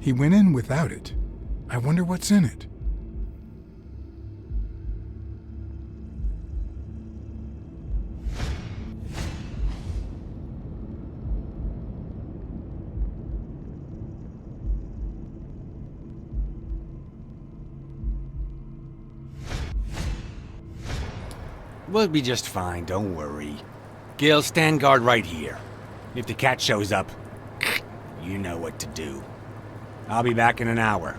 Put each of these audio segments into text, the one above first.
He went in without it. I wonder what's in it. We'll be just fine, don't worry. Gil, stand guard right here. If the cat shows up, you know what to do. I'll be back in an hour.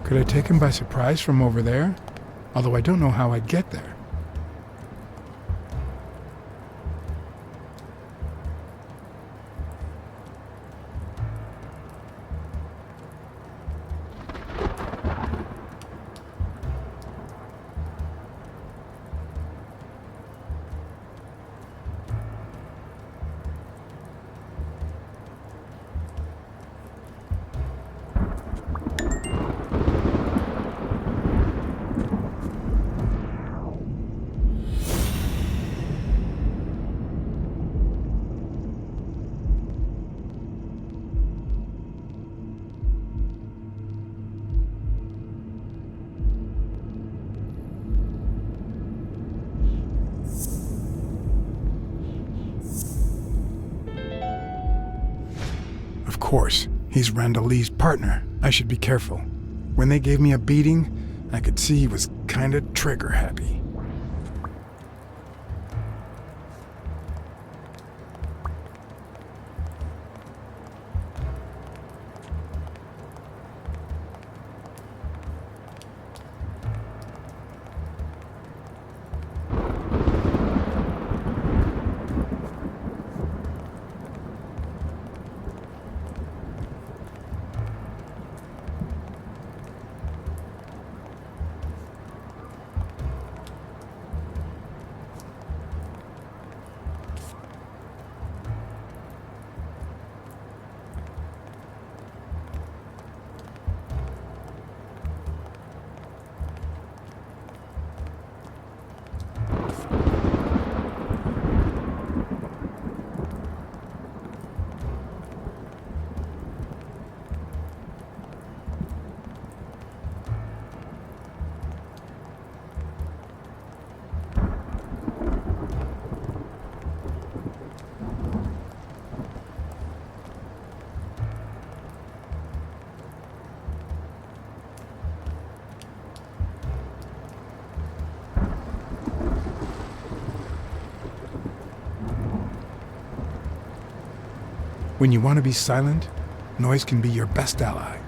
Could I take him by surprise from over there? Although I don't know how I'd get there. Of course, he's Randall Lee's partner. I should be careful. When they gave me a beating, I could see he was kinda trigger happy. When you want to be silent, noise can be your best ally.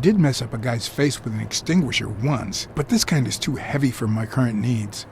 did mess up a guy's face with an extinguisher once, but this kind is too heavy for my current needs.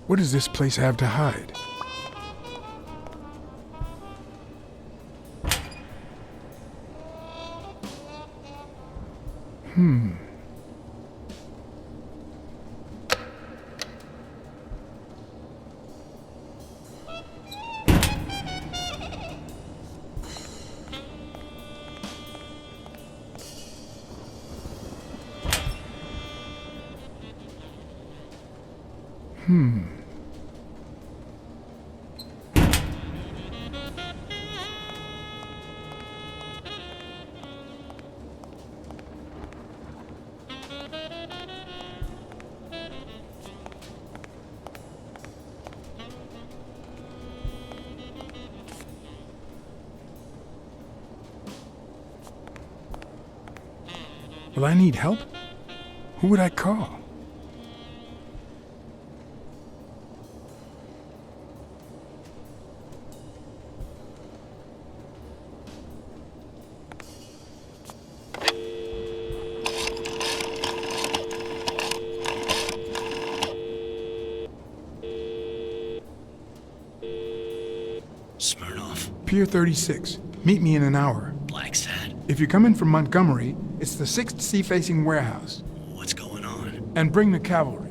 What does this place have to hide? Will I need help? Who would I call? Smirnoff. Pier 36. Meet me in an hour. Blacksad. If you're coming from Montgomery, it's the 6th sea-facing warehouse. What's going on? And bring the cavalry.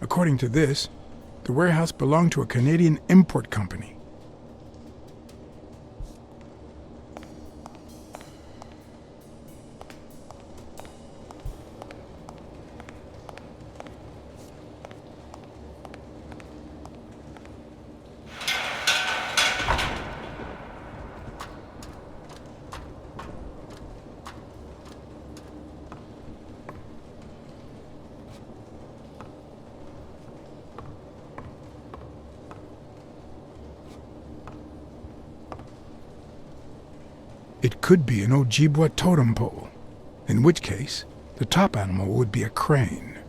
According to this, the warehouse belonged to a Canadian import company. It could be an Ojibwa totem pole, in which case, the top animal would be a crane.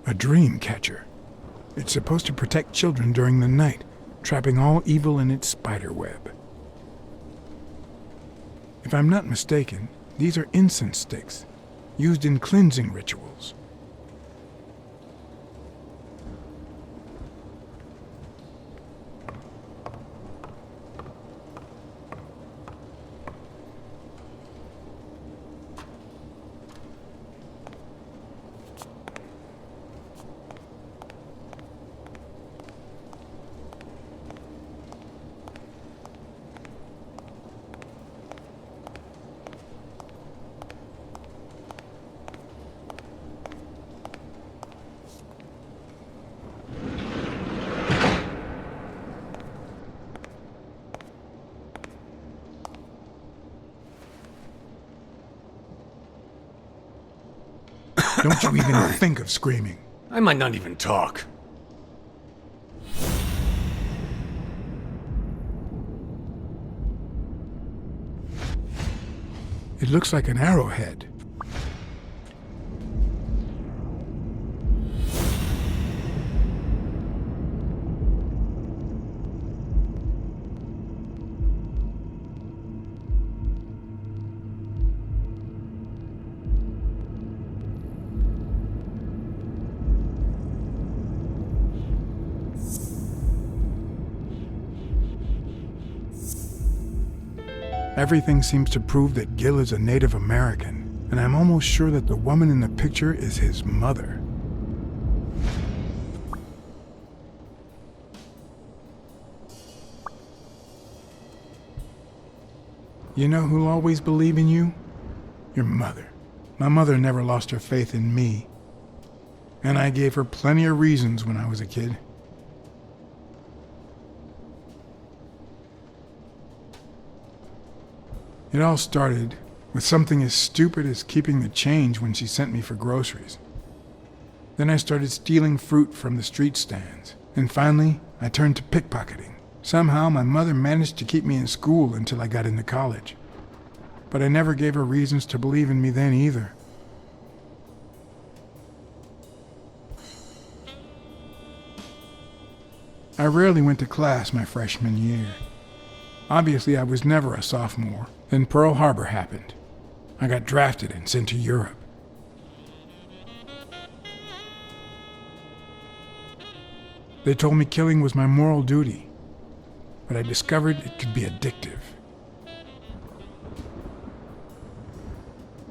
A dream catcher. It's supposed to protect children during the night, trapping all evil in its spider web. If I'm not mistaken, these are incense sticks, used in cleansing rituals. Don't you even think of screaming. I might not even talk. It looks like an arrowhead. Everything seems to prove that Gil is a Native American, and I'm almost sure that the woman in the picture is his mother. You know who'll always believe in you? Your mother. My mother never lost her faith in me, and I gave her plenty of reasons when I was a kid. It all started with something as stupid as keeping the change when she sent me for groceries. Then I started stealing fruit from the street stands, and finally I turned to pickpocketing. Somehow my mother managed to keep me in school until I got into college. But I never gave her reasons to believe in me then either. I rarely went to class my freshman year. Obviously I was never a sophomore. Then Pearl Harbor happened. I got drafted and sent to Europe. They told me killing was my moral duty, but I discovered it could be addictive.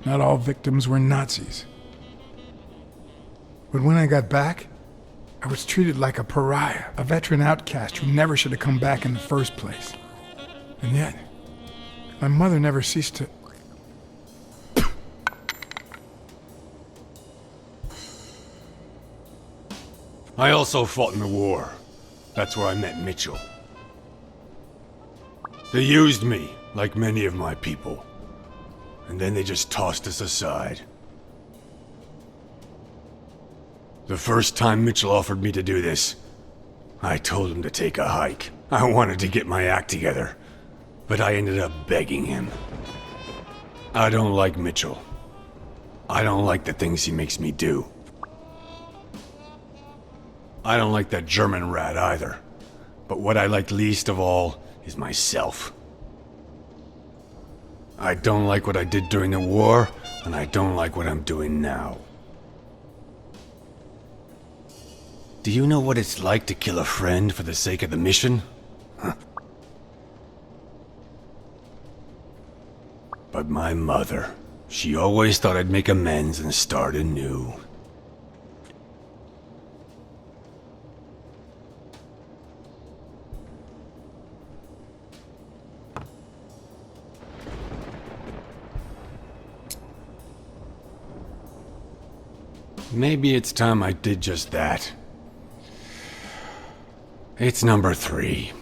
Not all victims were Nazis. But when I got back, I was treated like a pariah, a veteran outcast who never should have come back in the first place. And yet, my mother never ceased to... I also fought in the war. That's where I met Mitchell. They used me, like many of my people. And then they just tossed us aside. The first time Mitchell offered me to do this, I told him to take a hike. I wanted to get my act together, but I ended up begging him. I don't like Mitchell. I don't like the things he makes me do. I don't like that German rat either. But what I like least of all is myself. I don't like what I did during the war, and I don't like what I'm doing now. Do you know what it's like to kill a friend for the sake of the mission? Huh. But my mother, she always thought I'd make amends and start anew. Maybe it's time I did just that. It's number 3.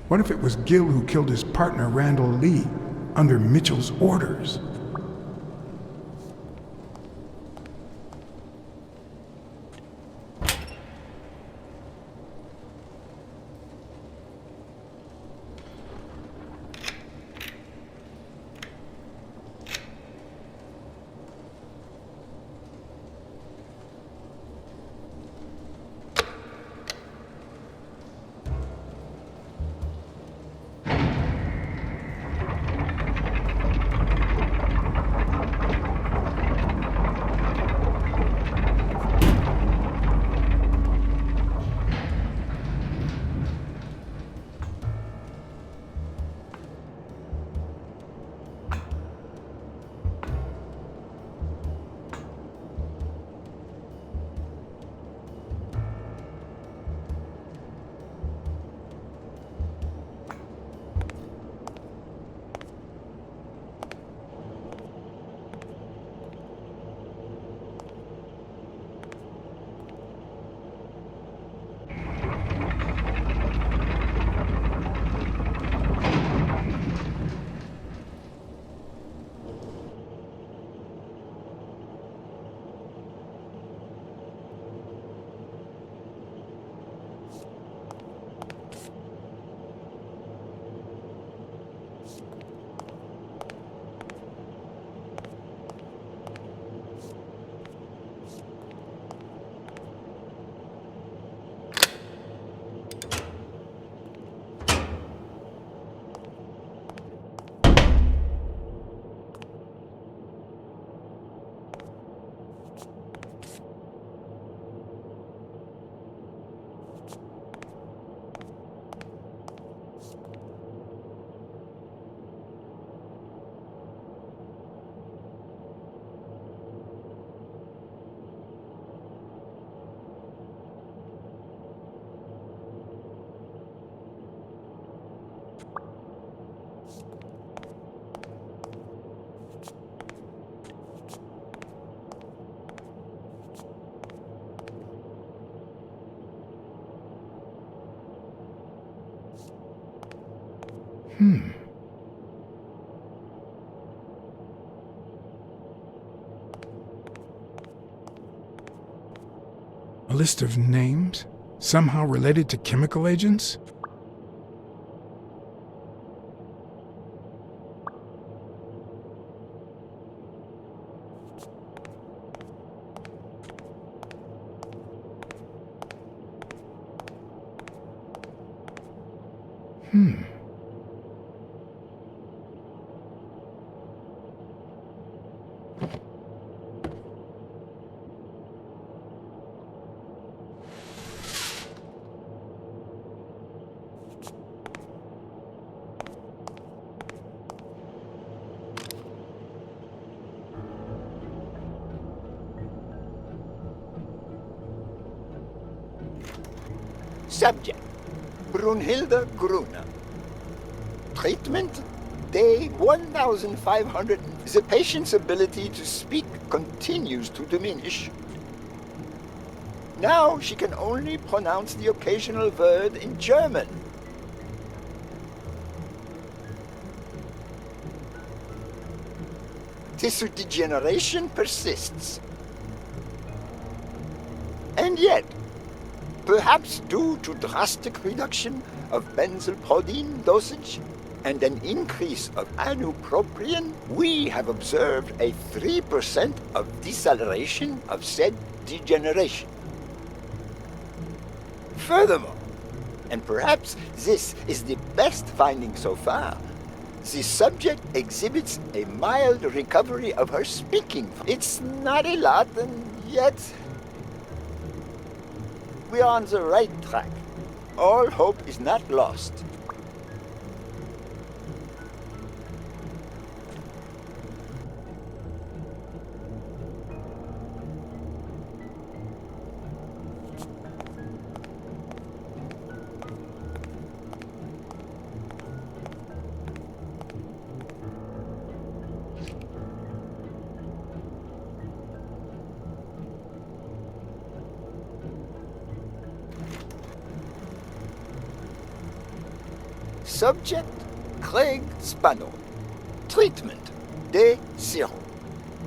What if it was Gil who killed his partner, Randall Lee, under Mitchell's orders? A list of names? Somehow related to chemical agents? Subject, Brunhilde Gruner. Treatment, day 1500. The patient's ability to speak continues to diminish. Now she can only pronounce the occasional word in German. Tissue degeneration persists. And yet, perhaps due to drastic reduction of benzylprodine dosage and an increase of ibupropion, we have observed a 3% of deceleration of said degeneration. Furthermore, and perhaps this is the best finding so far, the subject exhibits a mild recovery of her speaking. It's not a lot, and yet we are on the right track. All hope is not lost. Subject, Craig Spano. Treatment, Day 0.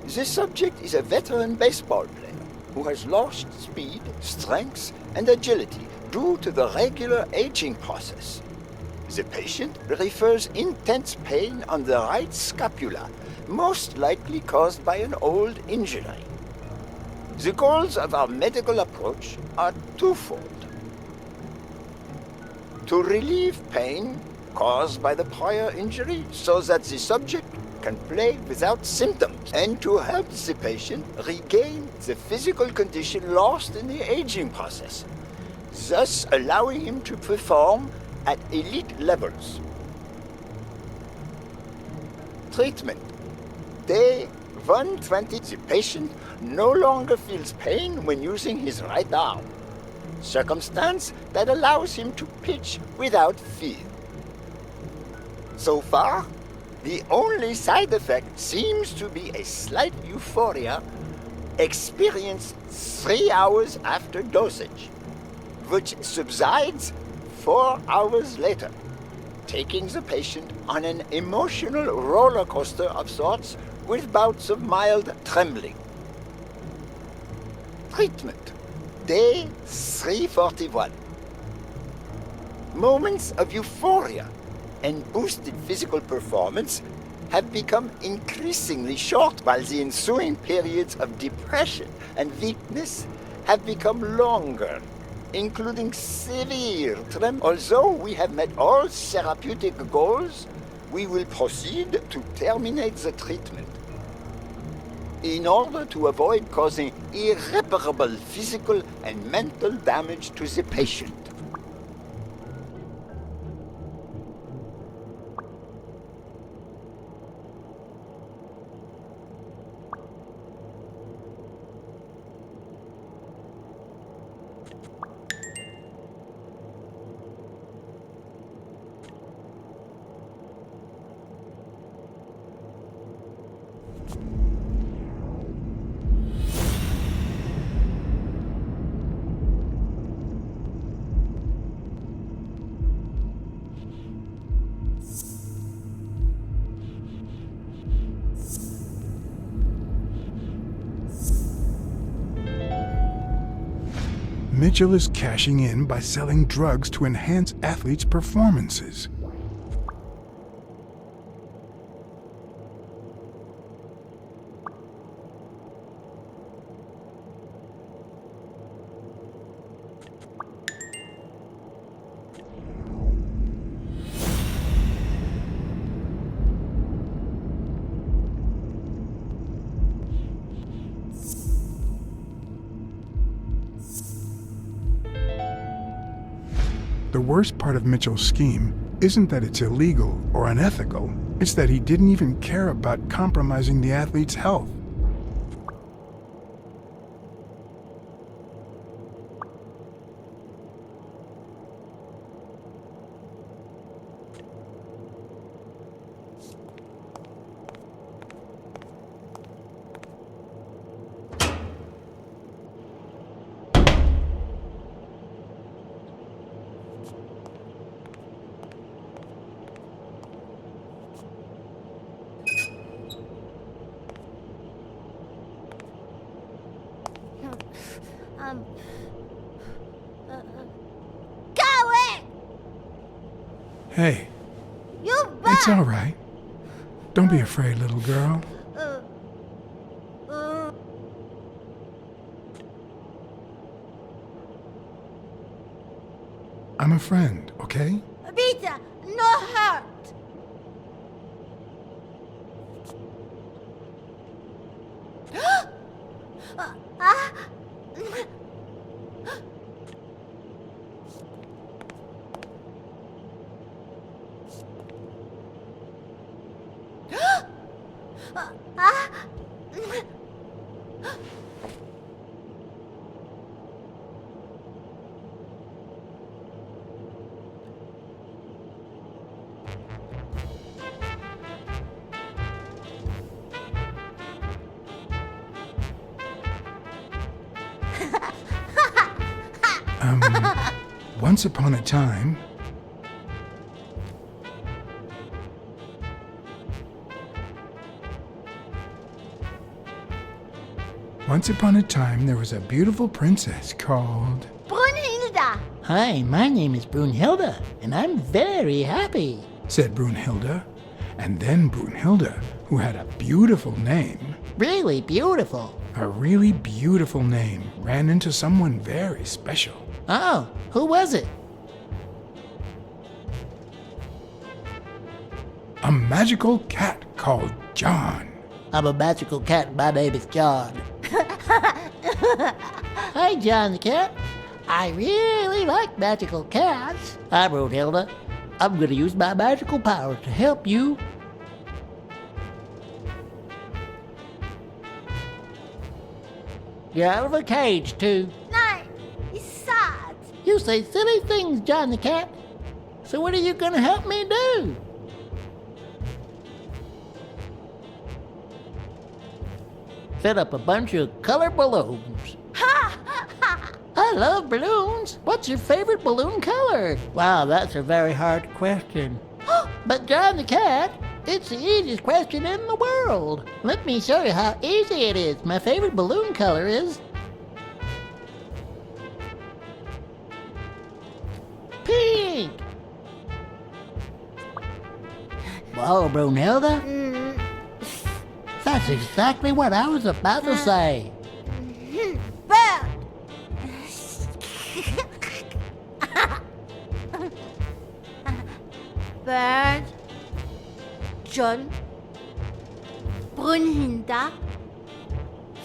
The subject is a veteran baseball player who has lost speed, strength, and agility due to the regular aging process. The patient refers intense pain on the right scapula, most likely caused by an old injury. The goals of our medical approach are twofold. To relieve pain caused by the prior injury so that the subject can play without symptoms, and to help the patient regain the physical condition lost in the aging process, thus allowing him to perform at elite levels. Treatment. Day 120. The patient no longer feels pain when using his right arm, circumstance that allows him to pitch without fear. So far, the only side effect seems to be a slight euphoria experienced 3 hours after dosage, which subsides 4 hours later, taking the patient on an emotional roller coaster of sorts with bouts of mild trembling. Treatment. Day 341. Moments of euphoria and boosted physical performance have become increasingly short, while the ensuing periods of depression and weakness have become longer, including severe tremor. Although we have met all therapeutic goals, we will proceed to terminate the treatment in order to avoid causing irreparable physical and mental damage to the patient. Mitchell is cashing in by selling drugs to enhance athletes' performances. The worst part of Mitchell's scheme isn't that it's illegal or unethical, it's that he didn't even care about compromising the athlete's health. Go away! Hey, You it's back! all right. Don't be afraid, little girl. I'm a friend, okay? Vita, no hurt! Once upon a time, Once upon a time, there was a beautiful princess called... Brunhilda. Hi, my name is Brunhilda, and I'm very happy. said Brunhilde. And then Brunhilde, who had a beautiful name, Really beautiful. a really beautiful name, ran into someone very special. Oh, who was it? A magical cat called John. I'm a magical cat, and my name is John. Hi, John the cat. I really like magical cats. Hi, Brunhilde. I'm gonna use my magical power to help you. Get out of the cage, too. Nein, it's sad. You say silly things, John the cat. So what are you gonna help me do? Fill up a bunch of color balloons. I love balloons. What's your favorite balloon color? Wow, that's a very hard question. But John the cat, it's the easiest question in the world. Let me show you how easy it is. My favorite balloon color is pink. Whoa, Brunhilde. That's exactly what I was about to say. Bird. Bird. John. Brunhilda.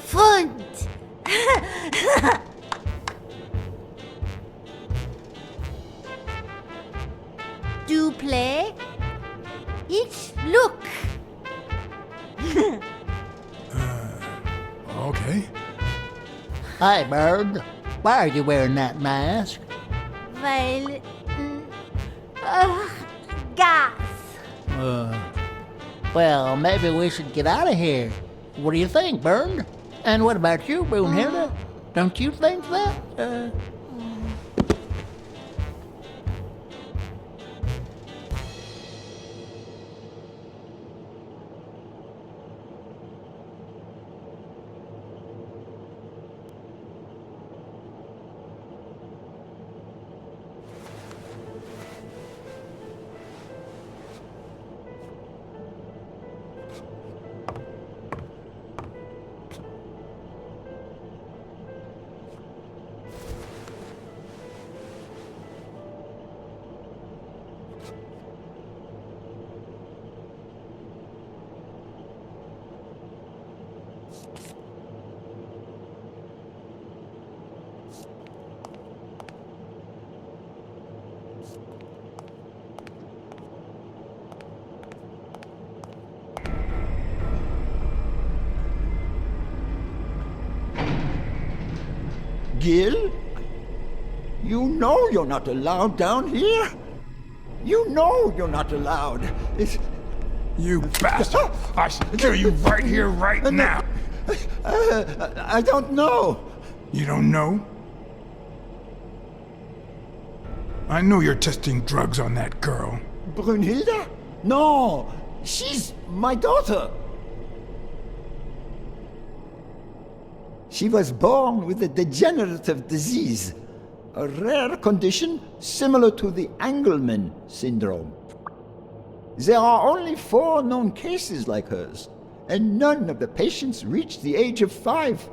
Fund. Do play. Each look. Okay. Hi, Bird. Why are you wearing that mask? Weil. Gas. Well, maybe we should get out of here. What do you think, Bird? And what about you, Brunhilde? Don't you think that? Gil? You know you're not allowed down here. You know you're not allowed. It's... You bastard! I should kill you right here, right now! I don't know. You don't know? I know you're testing drugs on that girl. Brunhilde? No, she's my daughter. She was born with a degenerative disease, a rare condition similar to the Engelmann syndrome. There are only 4 known cases like hers, and none of the patients reached the age of 5.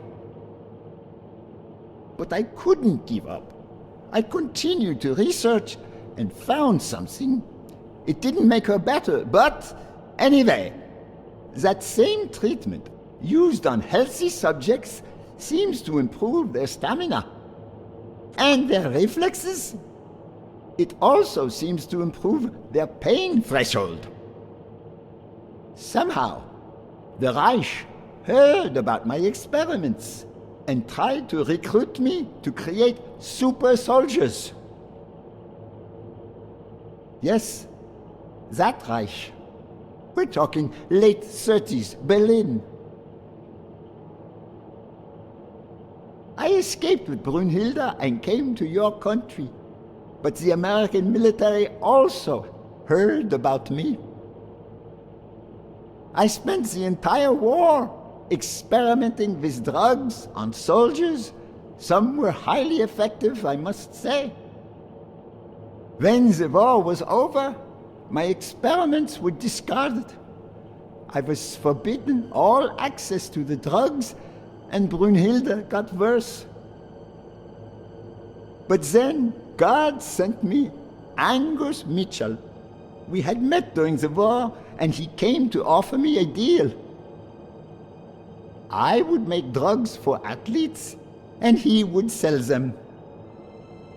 But I couldn't give up. I continued to research and found something. It didn't make her better, but anyway, that same treatment used on healthy subjects seems to improve their stamina and their reflexes. It also seems to improve their pain threshold. Somehow, the Reich heard about my experiments and tried to recruit me to create super soldiers. Yes, that Reich. We're talking late 30s, Berlin. I escaped with Brunhilde and came to your country. But the American military also heard about me. I spent the entire war experimenting with drugs on soldiers. Some were highly effective, I must say. When the war was over, my experiments were discarded. I was forbidden all access to the drugs, and Brunhilde got worse. But then God sent me Angus Mitchell. We had met during the war, and he came to offer me a deal. I would make drugs for athletes, and he would sell them.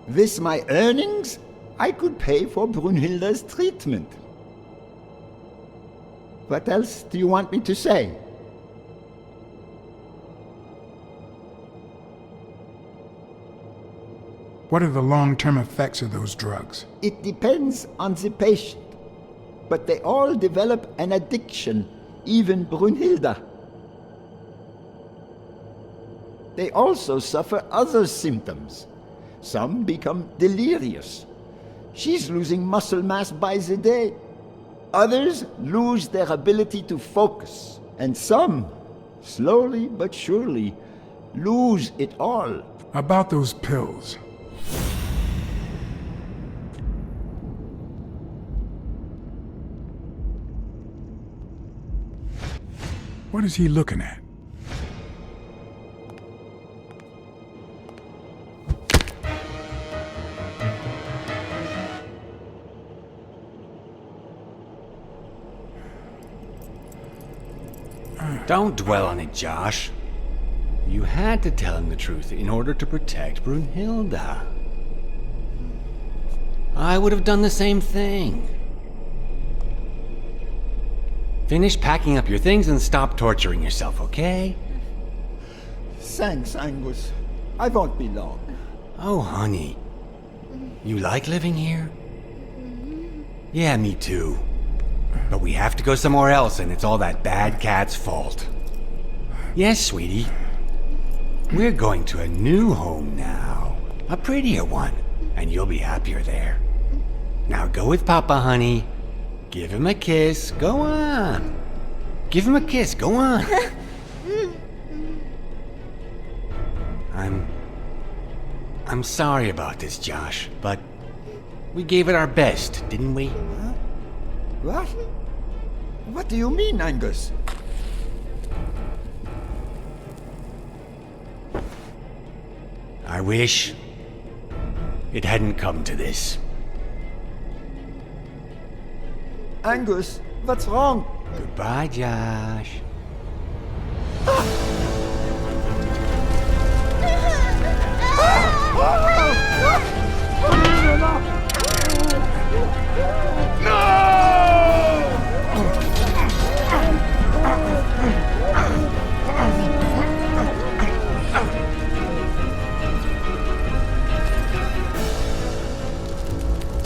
With my earnings, I could pay for Brunhilde's treatment. What else do you want me to say? What are the long-term effects of those drugs? It depends on the patient. But they all develop an addiction, even Brunhilde. They also suffer other symptoms. Some become delirious. She's losing muscle mass by the day. Others lose their ability to focus. And some, slowly but surely, lose it all. About those pills. What is he looking at? Don't dwell on it, Josh. You had to tell him the truth in order to protect Brunhilde. I would have done the same thing. Finish packing up your things and stop torturing yourself, okay? Thanks, Angus. I won't be long. Oh, honey. You like living here? Yeah, me too. But we have to go somewhere else, and it's all that bad cat's fault. Yes, sweetie. We're going to a new home now. A prettier one. And you'll be happier there. Now go with Papa, honey. Give him a kiss. Go on. Give him a kiss. Go on. I'm sorry about this, Josh, but we gave it our best, didn't we? Huh? What? What do you mean, Angus? I wish it hadn't come to this. Angus, what's wrong? Goodbye, Josh.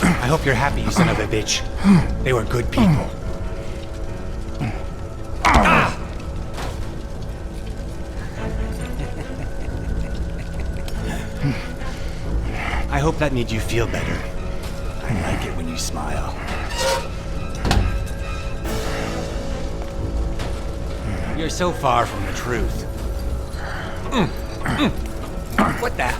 I hope you're happy, you son of a bitch. They were good people. Ah! I hope that made you feel better. I like it when you smile. You're so far from the truth. What the?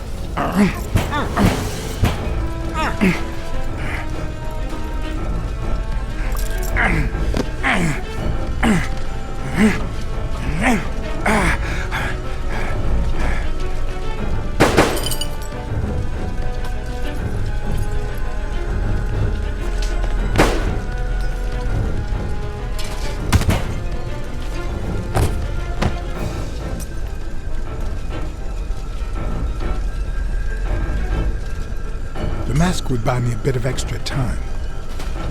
The mask would buy me a bit of extra time.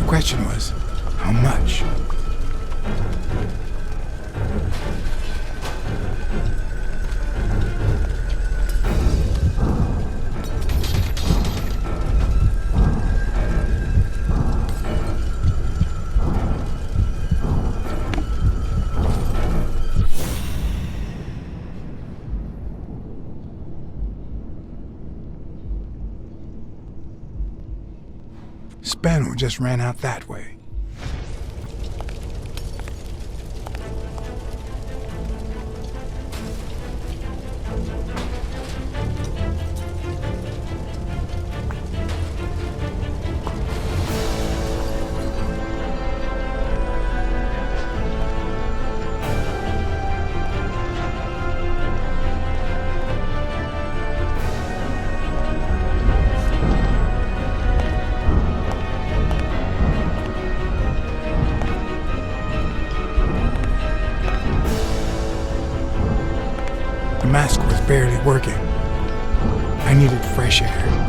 The question was, how much? Spano just ran out that way. The mask was barely working. I needed fresh air.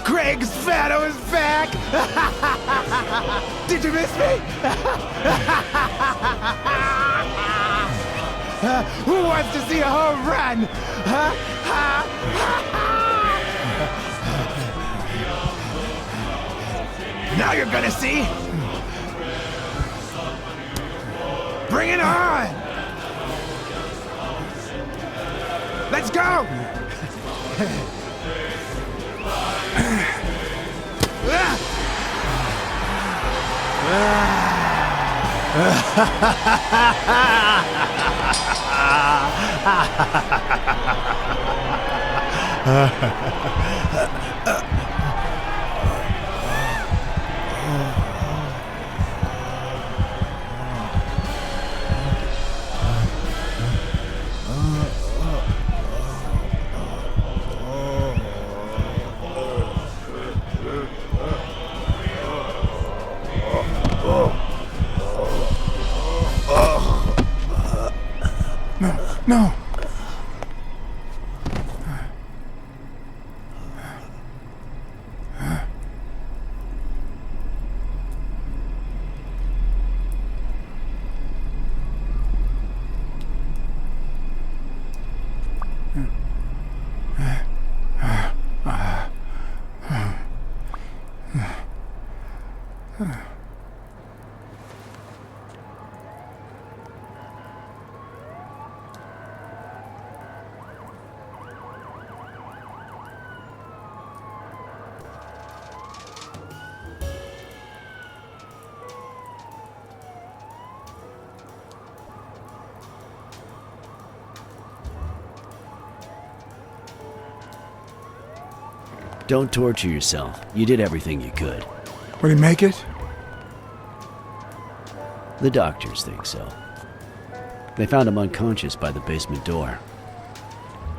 Greg's Fatto is back! Did you miss me? Who wants to see a home run? Now you're gonna see! Bring it on! Let's go! No. Don't torture yourself. You did everything you could. Would he make it? The doctors think so. They found him unconscious by the basement door.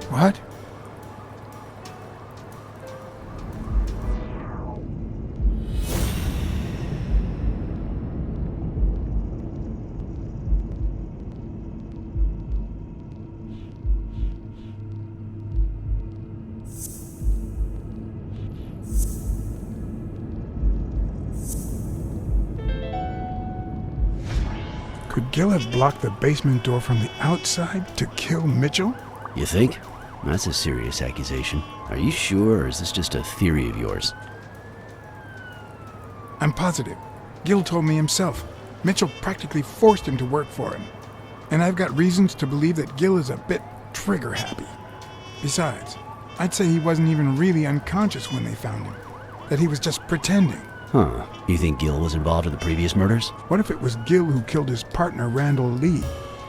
What? Could Gil have blocked the basement door from the outside to kill Mitchell? You think? That's a serious accusation. Are you sure, or is this just a theory of yours? I'm positive. Gil told me himself. Mitchell practically forced him to work for him. And I've got reasons to believe that Gil is a bit trigger-happy. Besides, I'd say he wasn't even really unconscious when they found him. That he was just pretending. Huh. You think Gil was involved in the previous murders? What if it was Gil who killed his partner Randall Lee,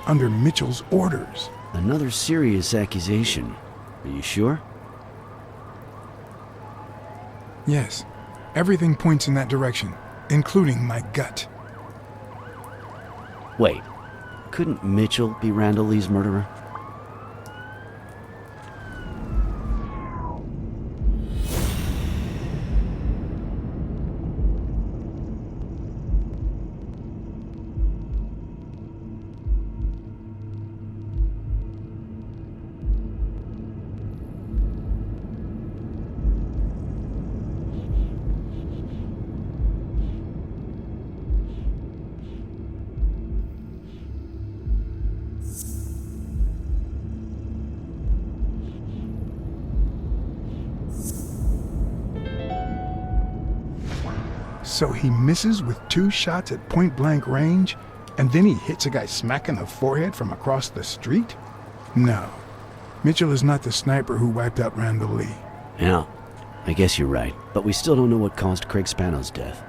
under Mitchell's orders? Another serious accusation. Are you sure? Yes. Everything points in that direction, including my gut. Wait, couldn't Mitchell be Randall Lee's murderer? So he misses with 2 shots at point-blank range, and then he hits a guy smack in the forehead from across the street? No. Mitchell is not the sniper who wiped out Randall Lee. Yeah, I guess you're right, but we still don't know what caused Craig Spano's death.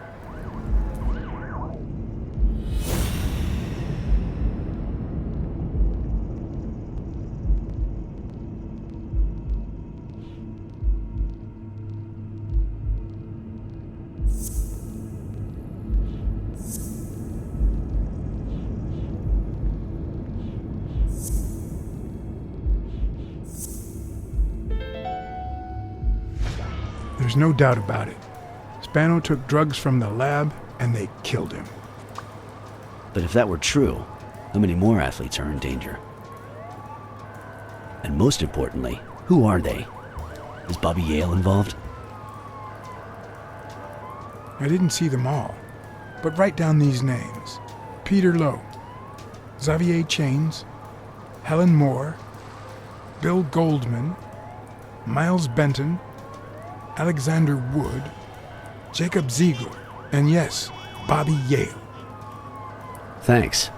There's no doubt about it. Spano took drugs from the lab, and they killed him. But if that were true, how many more athletes are in danger? And most importantly, who are they? Is Bobby Yale involved? I didn't see them all, but write down these names. Peter Lowe, Xavier Chains, Helen Moore, Bill Goldman, Miles Benton, Alexander Wood, Jacob Ziegler, and yes, Bobby Yale. Thanks.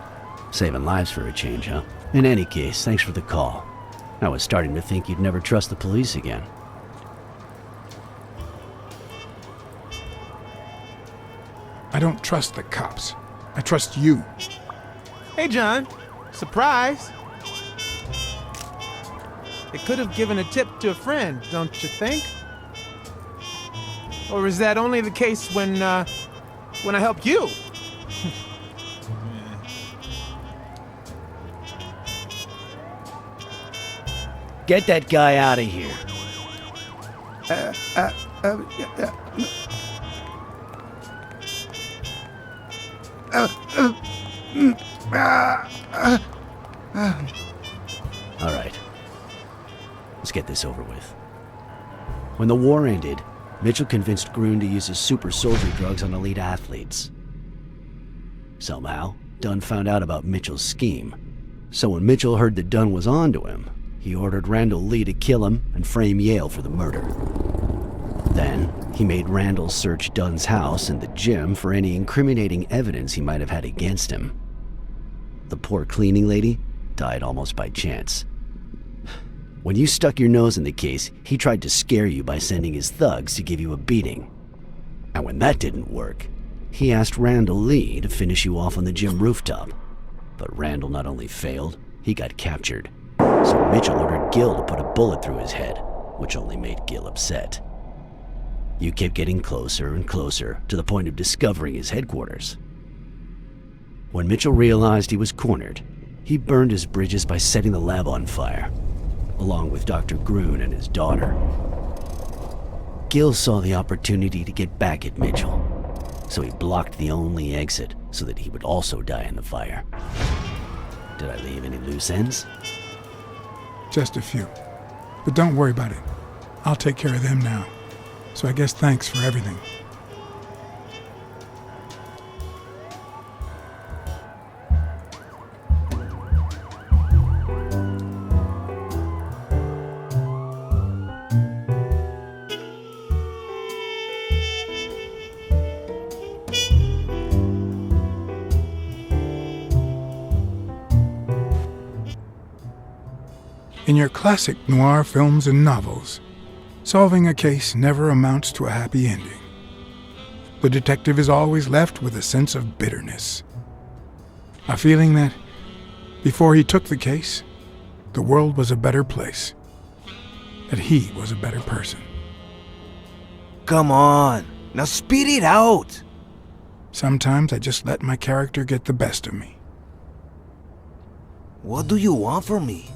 Saving lives for a change, huh? In any case, thanks for the call. I was starting to think you'd never trust the police again. I don't trust the cops. I trust you. Hey, John. Surprise. It could have given a tip to a friend, don't you think? Or is that only the case when I help you? Get that guy out of here. All right. Let's get this over with. When the war ended, Mitchell convinced Grun to use his super soldier drugs on elite athletes. Somehow, Dunn found out about Mitchell's scheme. So when Mitchell heard that Dunn was onto him, he ordered Randall Lee to kill him and frame Yale for the murder. Then, he made Randall search Dunn's house and the gym for any incriminating evidence he might have had against him. The poor cleaning lady died almost by chance. When you stuck your nose in the case, he tried to scare you by sending his thugs to give you a beating. And when that didn't work, he asked Randall Lee to finish you off on the gym rooftop. But Randall not only failed, he got captured. So Mitchell ordered Gil to put a bullet through his head, which only made Gil upset. You kept getting closer and closer to the point of discovering his headquarters. When Mitchell realized he was cornered, he burned his bridges by setting the lab on fire, along with Dr. Grun and his daughter. Gil saw the opportunity to get back at Mitchell, so he blocked the only exit so that he would also die in the fire. Did I leave any loose ends? Just a few. But don't worry about it. I'll take care of them now. So I guess thanks for everything. In your classic noir films and novels, solving a case never amounts to a happy ending. The detective is always left with a sense of bitterness. A feeling that, before he took the case, the world was a better place. That he was a better person. Come on. Now spit it out! Sometimes I just let my character get the best of me. What do you want from me?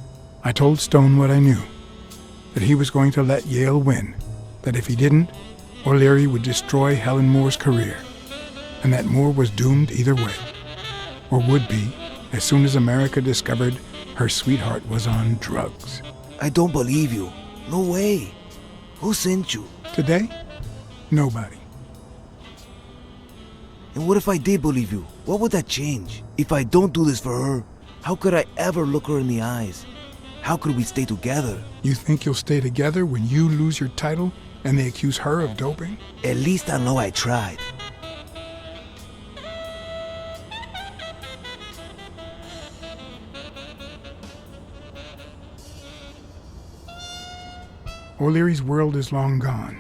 I told Stone what I knew, that he was going to let Yale win, that if he didn't, O'Leary would destroy Helen Moore's career, and that Moore was doomed either way, or would be as soon as America discovered her sweetheart was on drugs. I don't believe you. No way. Who sent you? Today, nobody. And what if I did believe you? What would that change? If I don't do this for her, how could I ever look her in the eyes? How could we stay together? You think you'll stay together when you lose your title and they accuse her of doping? At least I know I tried. O'Leary's world is long gone.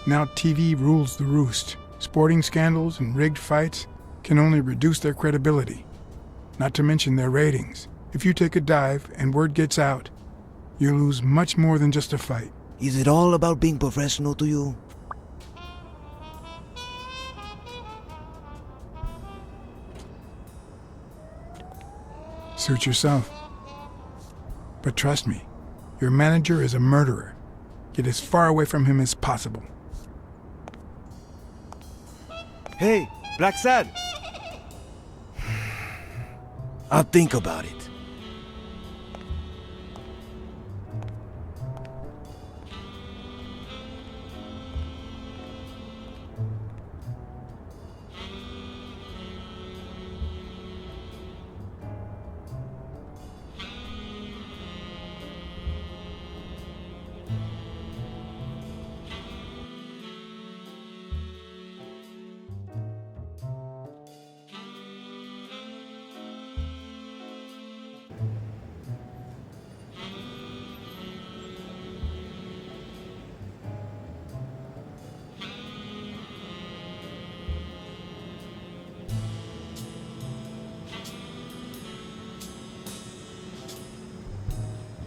Now TV rules the roost. Sporting scandals and rigged fights can only reduce their credibility, not to mention their ratings. If you take a dive and word gets out, you lose much more than just a fight. Is it all about being professional to you? Suit yourself. But trust me, your manager is a murderer. Get as far away from him as possible. Hey, Blacksad! I'll think about it.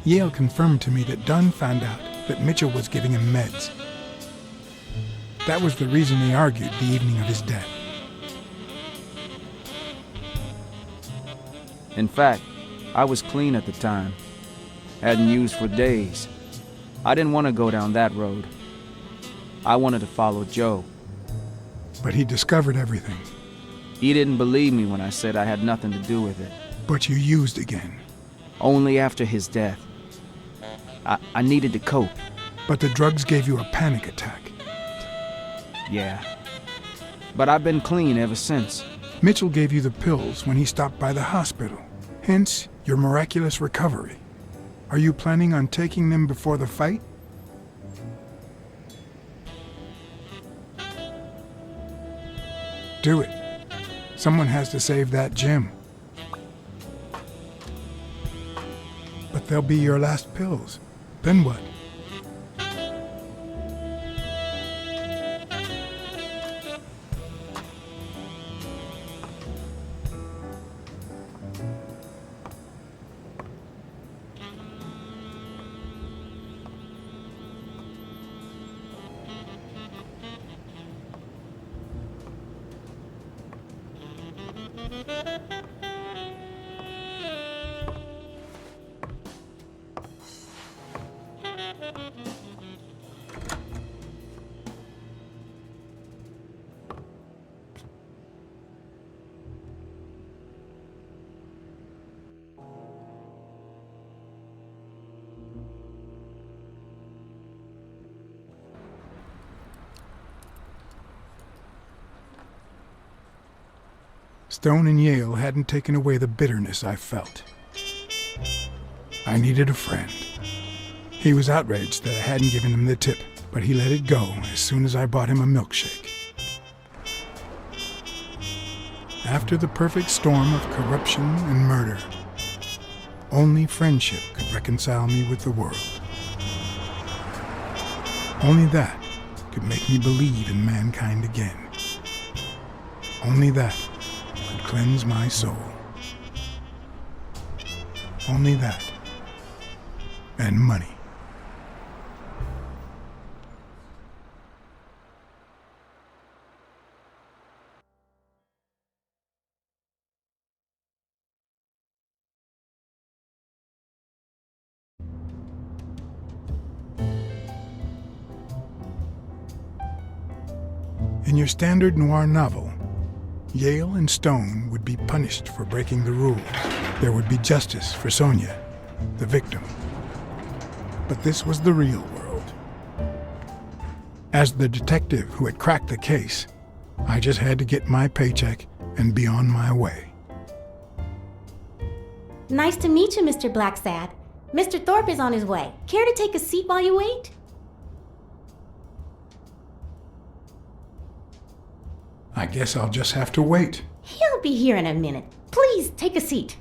Yale confirmed to me that Dunn found out that Mitchell was giving him meds. That was the reason they argued the evening of his death. In fact, I was clean at the time. Hadn't used for days. I didn't want to go down that road. I wanted to follow Joe. But he discovered everything. He didn't believe me when I said I had nothing to do with it. But you used again. Only after his death. I needed to cope. But the drugs gave you a panic attack. Yeah. But I've been clean ever since. Mitchell gave you the pills when he stopped by the hospital. Hence, your miraculous recovery. Are you planning on taking them before the fight? Do it. Someone has to save that gem. But they'll be your last pills. Then what? Stone and Yale hadn't taken away the bitterness I felt. I needed a friend. He was outraged that I hadn't given him the tip, but he let it go as soon as I bought him a milkshake. After the perfect storm of corruption and murder, only friendship could reconcile me with the world. Only that could make me believe in mankind again. Only that could cleanse my soul. Only that. And money. In your standard noir novel, Yale and Stone would be punished for breaking the rules. There would be justice for Sonia, the victim. But this was the real world. As the detective who had cracked the case, I just had to get my paycheck and be on my way. Nice to meet you, Mr. Blacksad. Mr. Thorpe is on his way. Care to take a seat while you wait? I guess I'll just have to wait. He'll be here in a minute. Please, take a seat.